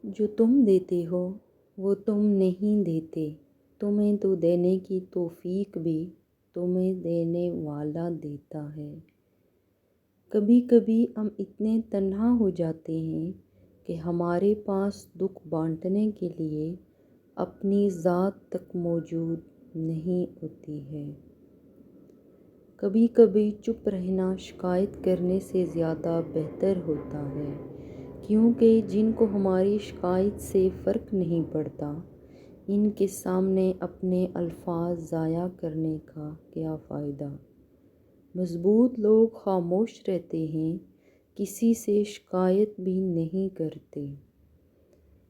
جو تم دیتے ہو وہ تم نہیں دیتے، تمہیں تو دینے کی توفیق بھی تمہیں دینے والا دیتا ہے۔ کبھی کبھی ہم اتنے تنہا ہو جاتے ہیں کہ ہمارے پاس دکھ بانٹنے کے لیے اپنی ذات تک موجود نہیں ہوتی ہے۔ کبھی کبھی چپ رہنا شکایت کرنے سے زیادہ بہتر ہوتا ہے، کیونکہ جن کو ہماری شکایت سے فرق نہیں پڑتا، ان کے سامنے اپنے الفاظ ضائع کرنے کا کیا فائدہ۔ مضبوط لوگ خاموش رہتے ہیں، کسی سے شکایت بھی نہیں کرتے۔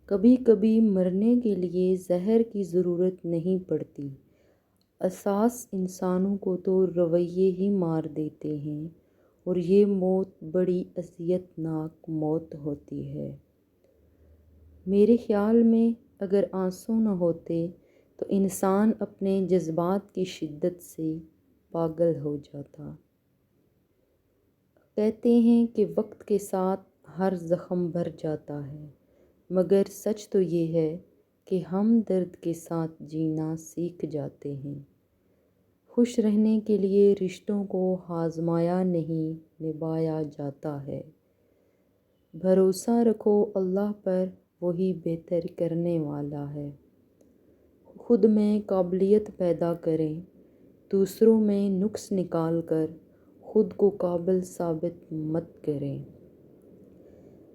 کبھی کبھی مرنے کے لیے زہر کی ضرورت نہیں پڑتی، حساس انسانوں کو تو رویے ہی مار دیتے ہیں، اور یہ موت بڑی اذیت ناک موت ہوتی ہے۔ میرے خیال میں اگر آنسو نہ ہوتے تو انسان اپنے جذبات کی شدت سے پاگل ہو جاتا۔ کہتے ہیں کہ وقت کے ساتھ ہر زخم بھر جاتا ہے، مگر سچ تو یہ ہے کہ ہم درد کے ساتھ جینا سیکھ جاتے ہیں۔ خوش رہنے کے لیے رشتوں کو آزمایا نہیں، نبھایا جاتا ہے۔ بھروسہ رکھو اللہ پر، وہی بہتر کرنے والا ہے۔ خود میں قابلیت پیدا کریں، دوسروں میں نقص نکال کر خود کو قابل ثابت مت کریں۔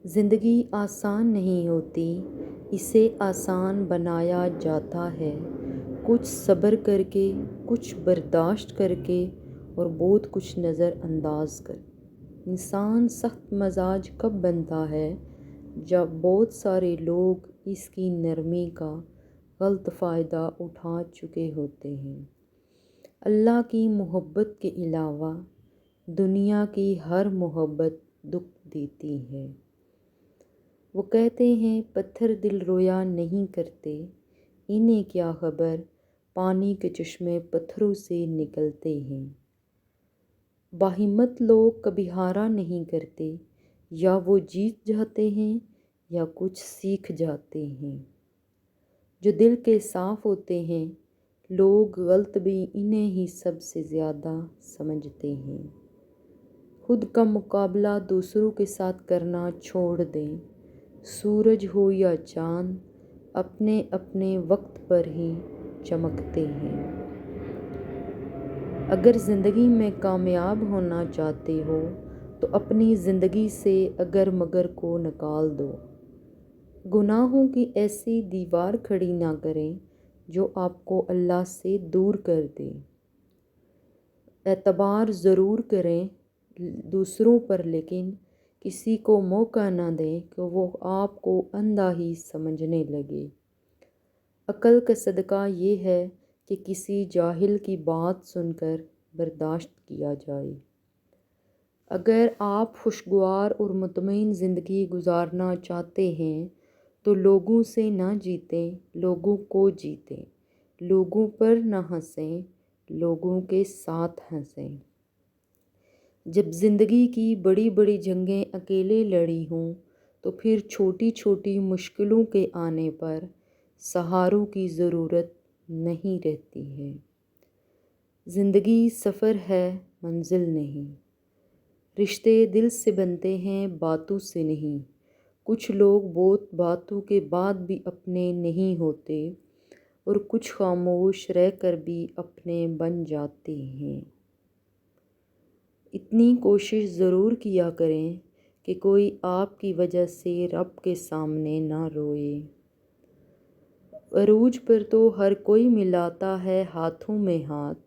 زندگی آسان نہیں ہوتی، اسے آسان بنایا جاتا ہے، کچھ صبر کر کے، کچھ برداشت کر کے، اور بہت کچھ نظر انداز کر۔ انسان سخت مزاج کب بنتا ہے جب بہت سارے لوگ اس کی نرمی کا غلط فائدہ اٹھا چکے ہوتے ہیں۔ اللہ کی محبت کے علاوہ دنیا کی ہر محبت دکھ دیتی ہے۔ وہ کہتے ہیں پتھر دل رویا نہیں کرتے، انہیں کیا خبر پانی کے چشمے پتھروں سے نکلتے ہیں۔ باہمت لوگ کبھی ہارا نہیں کرتے، یا وہ جیت جاتے ہیں یا کچھ سیکھ جاتے ہیں۔ جو دل کے صاف ہوتے ہیں، لوگ غلط بھی انہیں ہی سب سے زیادہ سمجھتے ہیں۔ خود کا مقابلہ دوسروں کے ساتھ کرنا چھوڑ دیں۔ سورج ہو یا چاند، اپنے اپنے وقت پر ہی چمکتے ہیں۔ اگر زندگی میں کامیاب ہونا چاہتے ہو تو اپنی زندگی سے اگر مگر کو نکال دو۔ گناہوں کی ایسی دیوار کھڑی نہ کریں جو آپ کو اللہ سے دور کر دے۔ اعتبار ضرور کریں دوسروں پر، لیکن کسی کو موقع نہ دیں کہ وہ آپ کو اندھا ہی سمجھنے لگے۔ عقل کا صدقہ یہ ہے کہ کسی جاہل کی بات سن کر برداشت کیا جائے۔ اگر آپ خوشگوار اور مطمئن زندگی گزارنا چاہتے ہیں تو لوگوں سے نہ جیتیں، لوگوں کو جیتیں۔ لوگوں پر نہ ہنسیں، لوگوں کے ساتھ ہنسیں۔ جب زندگی کی بڑی بڑی جنگیں اکیلے لڑی ہوں تو پھر چھوٹی چھوٹی مشکلوں کے آنے پر سہاروں کی ضرورت نہیں رہتی ہے۔ زندگی سفر ہے، منزل نہیں۔ رشتے دل سے بنتے ہیں، باتوں سے نہیں۔ کچھ لوگ بہت باتوں کے بعد بھی اپنے نہیں ہوتے، اور کچھ خاموش رہ کر بھی اپنے بن جاتے ہیں۔ اتنی کوشش ضرور کیا کریں کہ کوئی آپ کی وجہ سے رب کے سامنے نہ روئے۔ عروج پر تو ہر کوئی ملاتا ہے ہاتھوں میں ہاتھ،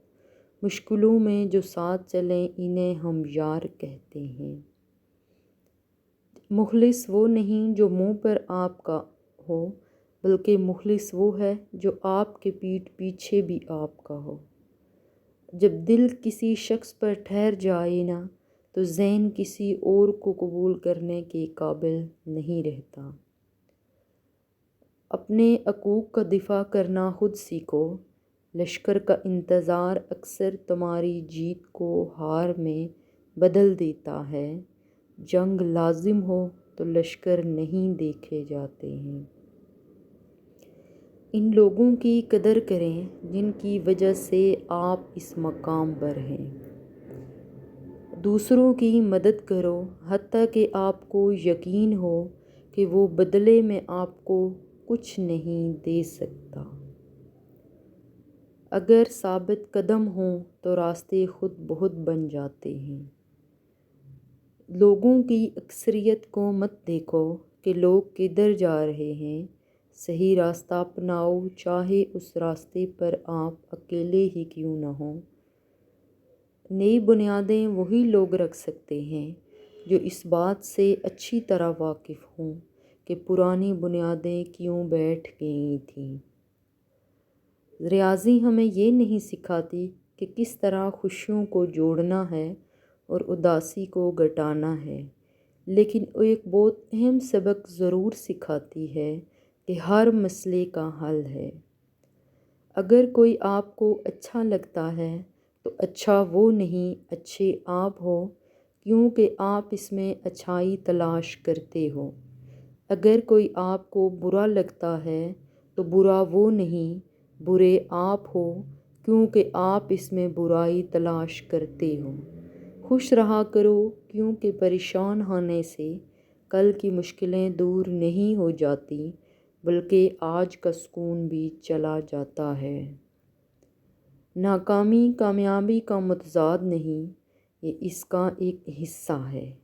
مشکلوں میں جو ساتھ چلیں انہیں ہم یار کہتے ہیں۔ مخلص وہ نہیں جو منہ پر آپ کا ہو، بلکہ مخلص وہ ہے جو آپ کے پیٹھ پیچھے بھی آپ کا ہو۔ جب دل کسی شخص پر ٹھہر جائے نا تو ذہن کسی اور کو قبول کرنے کے قابل نہیں رہتا۔ اپنے حقوق کا دفاع کرنا خود سیکھو۔ لشکر کا انتظار اکثر تمہاری جیت کو ہار میں بدل دیتا ہے۔ جنگ لازم ہو تو لشکر نہیں دیکھے جاتے ہیں۔ ان لوگوں کی قدر کریں جن کی وجہ سے آپ اس مقام پر ہیں۔ دوسروں کی مدد کرو حتیٰ کہ آپ کو یقین ہو کہ وہ بدلے میں آپ کو کچھ نہیں دے سکتا۔ اگر ثابت قدم ہوں تو راستے خود بہت بن جاتے ہیں۔ لوگوں کی اکثریت کو مت دیکھو کہ لوگ کدھر جا رہے ہیں، صحیح راستہ اپناؤ چاہے اس راستے پر آپ اکیلے ہی کیوں نہ ہوں۔ نئی بنیادیں وہی لوگ رکھ سکتے ہیں جو اس بات سے اچھی طرح واقف ہوں کہ پرانی بنیادیں کیوں بیٹھ گئی تھیں۔ ریاضی ہمیں یہ نہیں سکھاتی کہ کس طرح خوشیوں کو جوڑنا ہے اور اداسی کو گھٹانا ہے، لیکن ایک بہت اہم سبق ضرور سکھاتی ہے کہ ہر مسئلے کا حل ہے۔ اگر کوئی آپ کو اچھا لگتا ہے تو اچھا وہ نہیں، اچھے آپ ہو، کیونکہ آپ اس میں اچھائی تلاش کرتے ہو۔ اگر کوئی آپ کو برا لگتا ہے تو برا وہ نہیں، برے آپ ہو، کیونکہ آپ اس میں برائی تلاش کرتے ہو۔ خوش رہا کرو، کیونکہ پریشان ہونے سے کل کی مشکلیں دور نہیں ہو جاتی بلکہ آج کا سکون بھی چلا جاتا ہے۔ ناکامی کامیابی کا متضاد نہیں، یہ اس کا ایک حصہ ہے۔